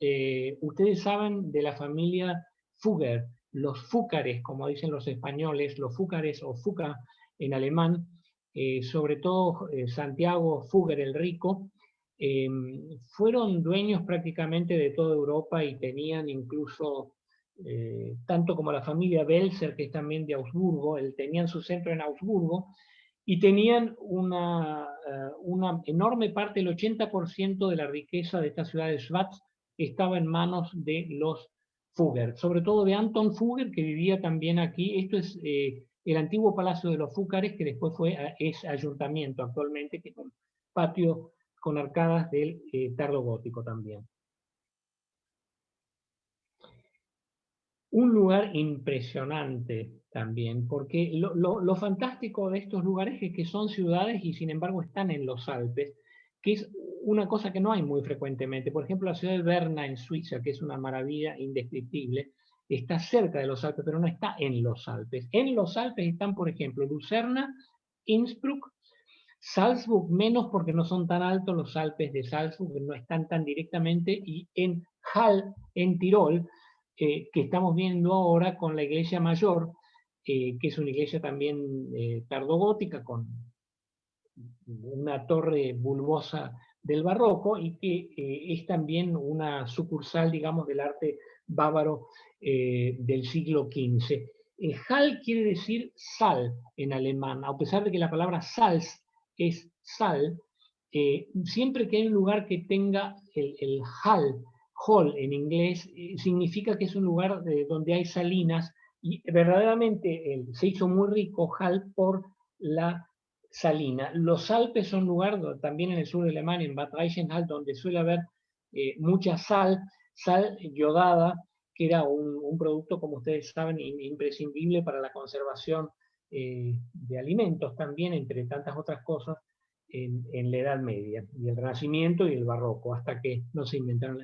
Ustedes saben de la familia Fugger, los Fúcares, como dicen los españoles, los Fúcares o Fuca en alemán, sobre todo Santiago Fugger el Rico, fueron dueños prácticamente de toda Europa y tenían incluso tanto como la familia Belzer, que es también de Augsburgo, tenían su centro en Augsburgo, y tenían una enorme parte, el 80% de la riqueza de esta ciudad de Schwaz estaba en manos de los Fugger, sobre todo de Anton Fugger, que vivía también aquí. Esto es el antiguo Palacio de los Fúcares, que después es ayuntamiento actualmente, que es un patio con arcadas del tardo gótico también. Un lugar impresionante también, porque lo fantástico de estos lugares es que son ciudades y sin embargo están en los Alpes, que es una cosa que no hay muy frecuentemente. Por ejemplo, la ciudad de Berna en Suiza, que es una maravilla indescriptible, está cerca de los Alpes, pero no está en los Alpes. En los Alpes están, por ejemplo, Lucerna, Innsbruck, Salzburg menos porque no son tan altos los Alpes de Salzburg, no están tan directamente, y en Hall, en Tirol, que estamos viendo ahora con la iglesia mayor, que es una iglesia también tardogótica con una torre bulbosa del barroco y que es también una sucursal, digamos, del arte bávaro del siglo XV. Hall quiere decir sal en alemán, a pesar de que la palabra Salz es sal, siempre que hay un lugar que tenga el hall en inglés, significa que es un lugar donde hay salinas, y verdaderamente se hizo muy rico Hall por la salina. Los Alpes son un lugar también en el sur de Alemania, en Bad Reichenhall, donde suele haber mucha sal yodada, que era un producto, como ustedes saben, imprescindible para la conservación de alimentos también, entre tantas otras cosas, en la Edad Media, y el Renacimiento y el Barroco, hasta que no se inventaron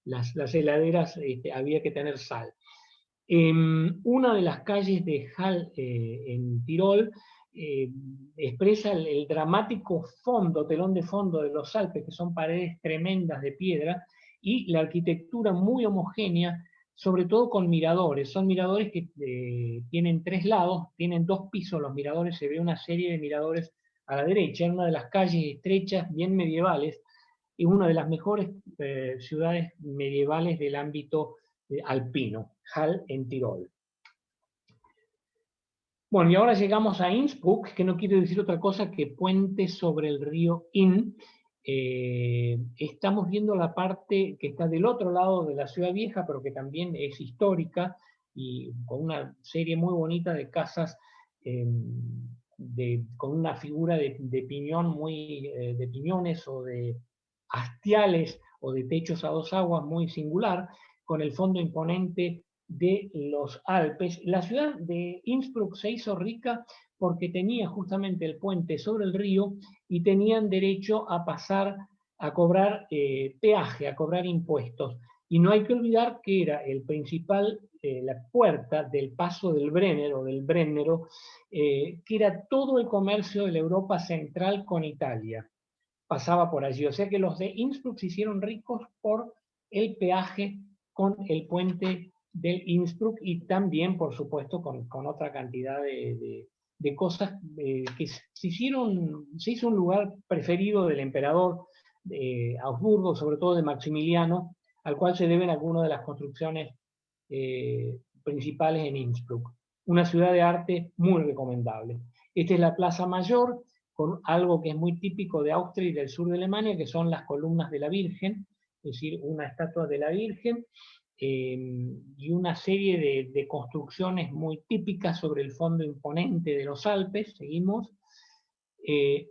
las heladeras, había que tener sal. Una de las calles de Hall en Tirol expresa el dramático fondo, telón de fondo de los Alpes, que son paredes tremendas de piedra, y la arquitectura muy homogénea, sobre todo con miradores. Son miradores que tienen 3 lados, tienen 2 pisos los miradores, se ve una serie de miradores a la derecha, en una de las calles estrechas, bien medievales, y una de las mejores ciudades medievales del ámbito alpino, Hall en Tirol. Bueno, y ahora llegamos a Innsbruck, que no quiere decir otra cosa que puente sobre el río Inn. Estamos viendo la parte que está del otro lado de la ciudad vieja, pero que también es histórica, y con una serie muy bonita de casas con una figura de piñón de piñones o de hastiales o de techos a 2 aguas muy singular, con el fondo imponente de los Alpes. La ciudad de Innsbruck se hizo rica porque tenía justamente el puente sobre el río y tenían derecho a pasar a cobrar peaje, a cobrar impuestos. Y no hay que olvidar que era el principal, la puerta del paso del Brenner o del Brennero, que era todo el comercio de la Europa central con Italia. Pasaba por allí. O sea que los de Innsbruck se hicieron ricos por el peaje con el puente del Innsbruck, y también, por supuesto, con otra cantidad de cosas que se hizo un lugar preferido del emperador Augsburgo, sobre todo de Maximiliano, al cual se deben algunas de las construcciones principales en Innsbruck. Una ciudad de arte muy recomendable. Esta es la Plaza Mayor, con algo que es muy típico de Austria y del sur de Alemania, que son las columnas de la Virgen, es decir, una estatua de la Virgen, y una serie de construcciones muy típicas sobre el fondo imponente de los Alpes. Seguimos.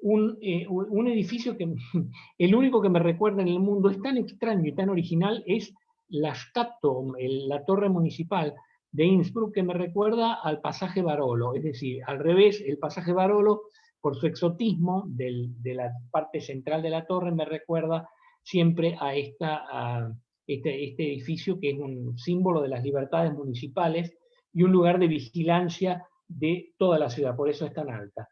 Un edificio que el único que me recuerda en el mundo, es tan extraño y tan original, es la Stadtturm, la torre municipal de Innsbruck, que me recuerda al pasaje Barolo, es decir, al revés, el pasaje Barolo, por su exotismo de la parte central de la torre, me recuerda siempre a este edificio, que es un símbolo de las libertades municipales y un lugar de vigilancia de toda la ciudad, por eso es tan alta.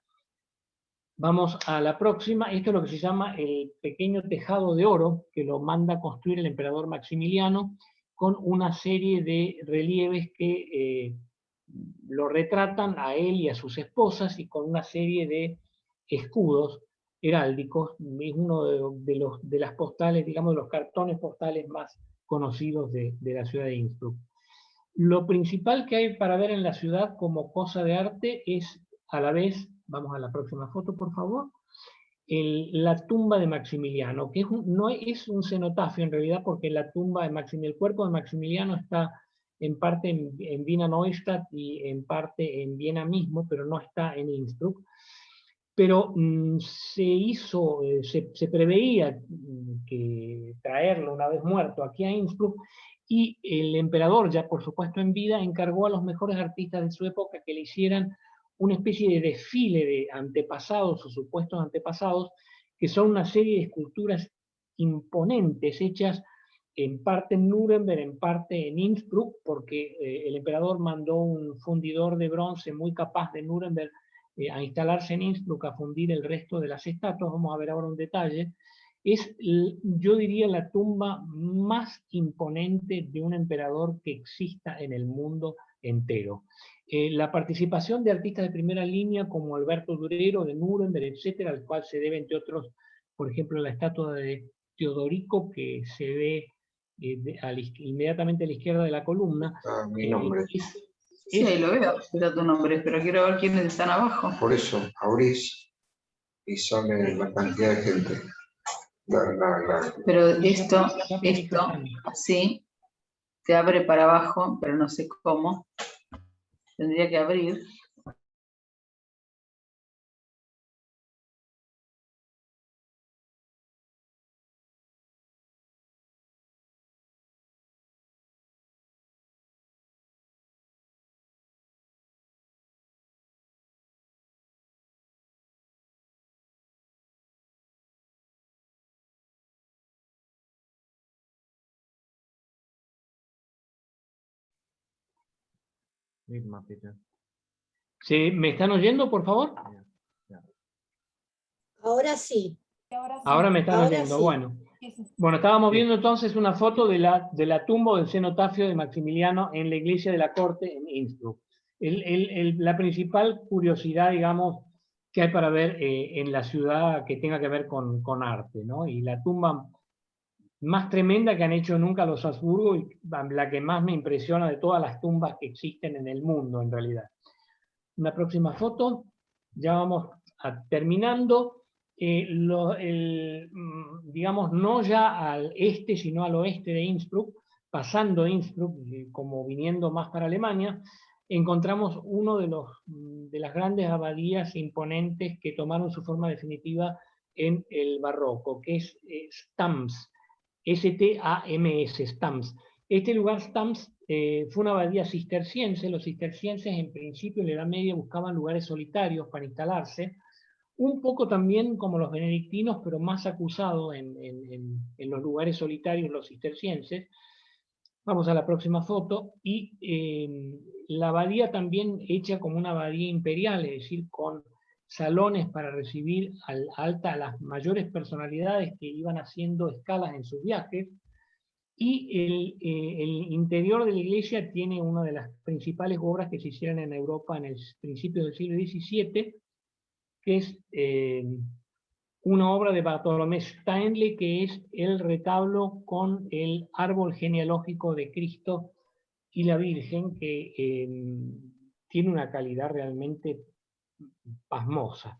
Vamos a la próxima. Esto es lo que se llama el pequeño tejado de oro, que lo manda a construir el emperador Maximiliano, con una serie de relieves que lo retratan a él y a sus esposas, y con una serie de escudos heráldicos. Es uno de las postales, digamos, de los cartones postales más conocidos de la ciudad de Innsbruck. Lo principal que hay para ver en la ciudad como cosa de arte es a la vez, vamos a la próxima foto por favor, la tumba de Maximiliano, que no es un cenotafio en realidad, porque la tumba de Maximiliano, el cuerpo de Maximiliano está en parte en Wiener Neustadt y en parte en Viena mismo, pero no está en Innsbruck. Pero se preveía que traerlo una vez muerto aquí a Innsbruck, y el emperador, ya por supuesto en vida, encargó a los mejores artistas de su época que le hicieran una especie de desfile de antepasados o supuestos antepasados, que son una serie de esculturas imponentes hechas en parte en Nuremberg, en parte en Innsbruck, porque el emperador mandó un fundidor de bronce muy capaz de Nuremberg a instalarse en Innsbruck a fundir el resto de las estatuas. Vamos a ver ahora un detalle. Es, yo diría, la tumba más imponente de un emperador que exista en el mundo entero. La participación de artistas de primera línea como Alberto Durero de Nuremberg, etcétera, al cual se debe, entre otros, por ejemplo, la estatua de Teodorico, que se ve inmediatamente a la izquierda de la columna. Mi nombre. Sí, ahí lo veo, está tu nombre, pero quiero ver quiénes están abajo. Por eso, abrís y sale la cantidad de gente. Pero esto, sí, te abre para abajo, pero no sé cómo. Tendría que abrir. ¿Sí? ¿Me están oyendo, por favor? Ahora sí. Ahora me están oyendo, Sí. Bueno, estábamos viendo entonces una foto de la tumba del cenotafio de Maximiliano en la iglesia de la corte en Innsbruck. La principal curiosidad, digamos, que hay para ver en la ciudad que tenga que ver con arte, ¿no? Y la tumba más tremenda que han hecho nunca los Habsburgo, y la que más me impresiona de todas las tumbas que existen en el mundo, en realidad. Una próxima foto, ya vamos terminando. Digamos, no ya al este, sino al oeste de Innsbruck, pasando Innsbruck, como viniendo más para Alemania, encontramos uno de las grandes abadías imponentes que tomaron su forma definitiva en el barroco, que es Stams, S-T-A-M-S, Stams. Este lugar, Stams, fue una abadía cisterciense. Los cistercienses, en principio, en la Edad Media, buscaban lugares solitarios para instalarse, un poco también como los benedictinos, pero más acusado en los lugares solitarios, los cistercienses. Vamos a la próxima foto. Y la abadía también hecha como una abadía imperial, es decir, con salones para recibir a las mayores personalidades que iban haciendo escalas en sus viajes. Y el interior de la iglesia tiene una de las principales obras que se hicieron en Europa en el principio del siglo XVII, que es una obra de Bartolomé Steinle, que es el retablo con el árbol genealógico de Cristo y la Virgen, que tiene una calidad realmente pasmosa.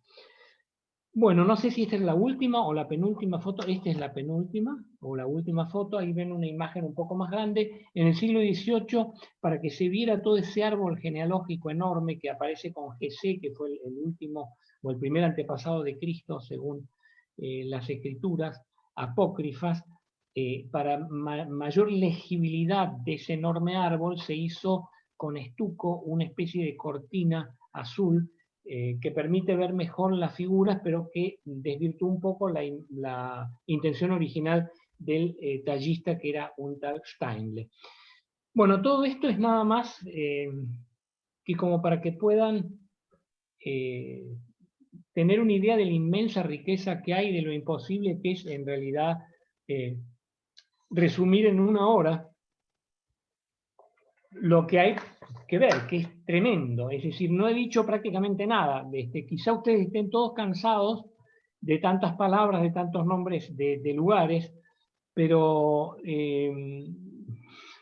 Bueno, no sé si esta es la última o la penúltima foto. Esta es la penúltima o la última foto. Ahí ven una imagen un poco más grande. En el siglo XVIII, para que se viera todo ese árbol genealógico enorme que aparece con Jesé, que fue el último o el primer antepasado de Cristo, según las escrituras apócrifas, para mayor legibilidad de ese enorme árbol, se hizo con estuco una especie de cortina azul que permite ver mejor las figuras, pero que desvirtúa un poco la intención original del tallista, que era un tal Steinle. Bueno, todo esto es nada más que como para que puedan tener una idea de la inmensa riqueza que hay, de lo imposible que es en realidad resumir en una hora lo que hay que ver, que es tremendo. Es decir, no he dicho prácticamente nada. Quizá ustedes estén todos cansados de tantas palabras, de tantos nombres de lugares, pero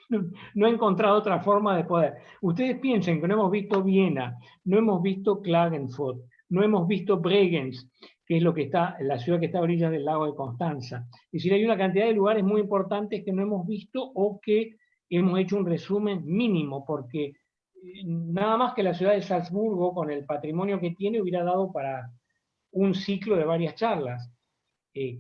no he encontrado otra forma de poder. Ustedes piensen que no hemos visto Viena, no hemos visto Klagenfurt, no hemos visto Bregenz, que es lo que está, la ciudad que está a orillas del lago de Constanza. Es decir, hay una cantidad de lugares muy importantes que no hemos visto o que hemos hecho un resumen mínimo, porque nada más que la ciudad de Salzburgo, con el patrimonio que tiene, hubiera dado para un ciclo de varias charlas.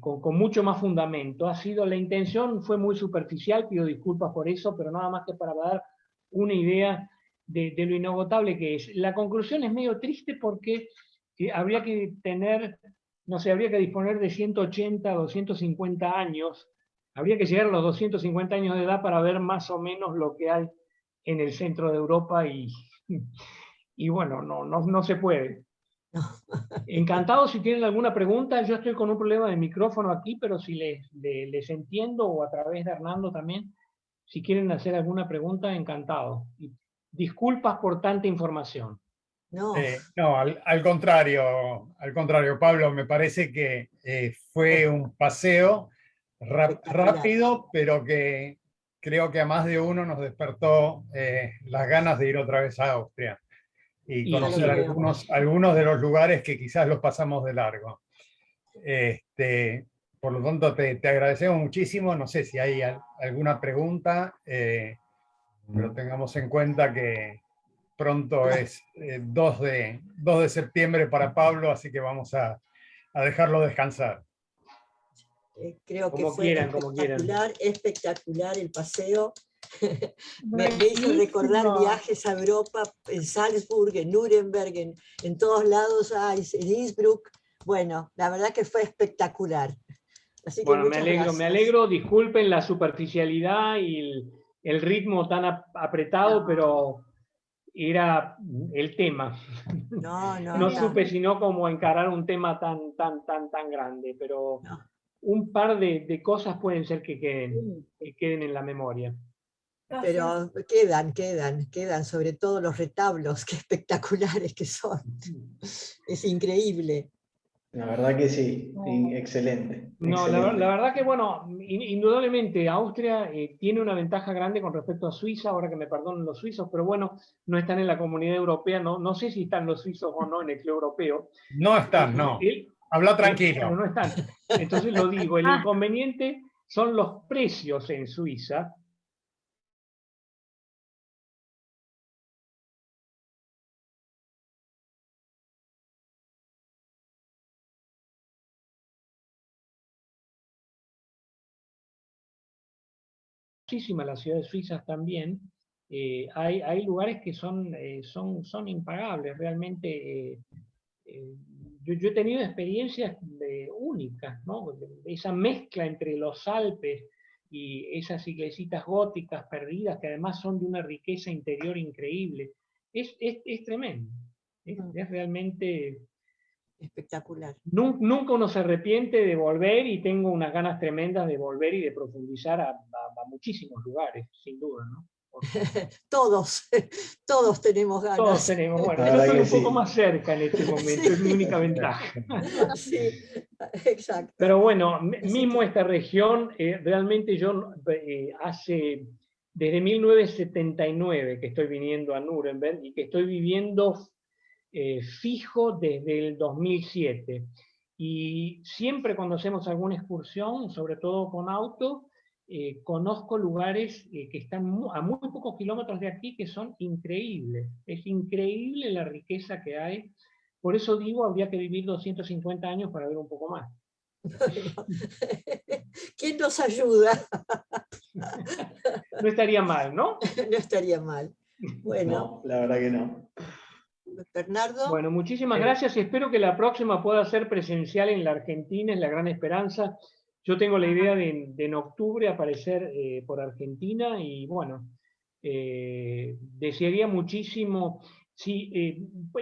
Con mucho más fundamento. La intención fue muy superficial, pido disculpas por eso, pero nada más que para dar una idea de lo inagotable que es. La conclusión es medio triste porque habría que tener, no sé, habría que disponer de 180, 250 años, habría que llegar a los 250 años de edad para ver más o menos lo que hay en el centro de Europa y bueno, no se puede. No. Encantado si tienen alguna pregunta. Yo estoy con un problema de micrófono aquí, pero si les entiendo, o a través de Hernando también, si quieren hacer alguna pregunta, encantado. Y disculpas por tanta información. No, No, al contrario, Pablo, me parece que fue un paseo rápido, pero que creo que a más de uno nos despertó las ganas de ir otra vez a Austria y conocer algunos de los lugares que quizás los pasamos de largo. Por lo tanto, te agradecemos muchísimo. No sé si hay alguna pregunta, pero tengamos en cuenta que pronto es 2 de septiembre para Pablo, así que vamos a dejarlo descansar. creo que Como fue quieran, como quieran. espectacular el paseo. Me hizo recordar viajes a Europa, en Salzburg, en Nuremberg, en todos lados, en Innsbruck. Bueno, la verdad que fue espectacular. Así que Bueno, muchas gracias. me alegro, disculpen la superficialidad y el ritmo tan apretado, pero era el tema. No supe sino cómo encarar un tema tan grande, pero un par de cosas pueden ser que queden en la memoria. Pero quedan, sobre todo los retablos, qué espectaculares que son. Es increíble. La verdad que sí, excelente. No, excelente. la verdad que, bueno, indudablemente Austria tiene una ventaja grande con respecto a Suiza, ahora que me perdonen los suizos, pero bueno, no están en la Comunidad Europea, no sé si están los suizos o no en el Club Europeo. No están, no. Habla tranquilo. Bueno, no están. Entonces lo digo, el inconveniente son los precios en Suiza. Muchísimas las ciudades suizas también, hay lugares que son impagables, realmente. Yo he tenido experiencias únicas, ¿no? Esa mezcla entre los Alpes y esas iglesitas góticas perdidas, que además son de una riqueza interior increíble, es tremendo, es realmente espectacular. Nunca uno se arrepiente de volver, y tengo unas ganas tremendas de volver y de profundizar a muchísimos lugares, sin duda, ¿no? Todos tenemos ganas. Todos tenemos, bueno, yo estoy un poco más cerca en este momento, es mi única ventaja. Sí, exacto. Pero bueno, mismo esta región, realmente yo desde 1979 que estoy viniendo a Nuremberg y que estoy viviendo fijo desde el 2007. Y siempre cuando hacemos alguna excursión, sobre todo con auto, conozco lugares que están a muy pocos kilómetros de aquí, que son increíbles. Es increíble la riqueza que hay. Por eso digo, habría que vivir 250 años para ver un poco más. ¿Quién nos ayuda? No estaría mal, ¿no? No estaría mal. Bueno. No, la verdad que no. Bernardo. Bueno, muchísimas gracias. Espero que la próxima pueda ser presencial en la Argentina, es la gran esperanza. Yo tengo la idea de en octubre aparecer por Argentina y bueno, desearía muchísimo. Sí,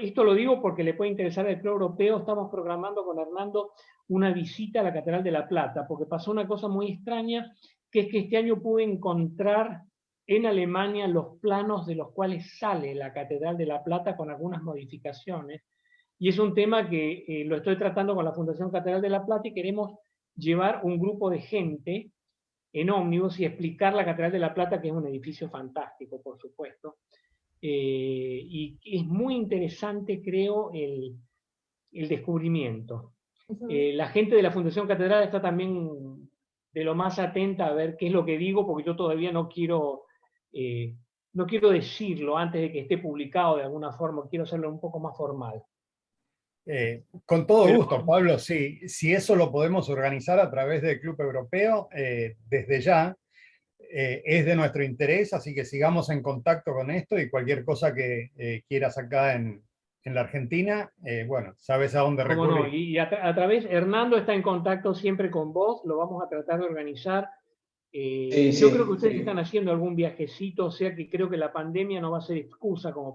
esto lo digo porque le puede interesar al Club Europeo. Estamos programando con Hernando una visita a la Catedral de La Plata, porque pasó una cosa muy extraña, que es que este año pude encontrar en Alemania los planos de los cuales sale la Catedral de La Plata con algunas modificaciones, y es un tema que lo estoy tratando con la Fundación Catedral de La Plata, y queremos llevar un grupo de gente en ómnibus y explicar la Catedral de La Plata, que es un edificio fantástico, por supuesto. Y es muy interesante, creo, el descubrimiento. La gente de la Fundación Catedral está también de lo más atenta a ver qué es lo que digo, porque yo todavía no quiero decirlo antes de que esté publicado de alguna forma, quiero hacerlo un poco más formal. Con todo gusto, Pablo, sí. Si eso lo podemos organizar a través del Club Europeo, desde ya, es de nuestro interés, así que sigamos en contacto con esto y cualquier cosa que quieras acá en la Argentina, bueno, sabes a dónde ¿Cómo recurrir. no? Y a través, Hernando está en contacto siempre con vos, lo vamos a tratar de organizar. Sí, Yo sí, creo que ustedes sí. están haciendo algún viajecito, o sea que creo que la pandemia no va a ser excusa como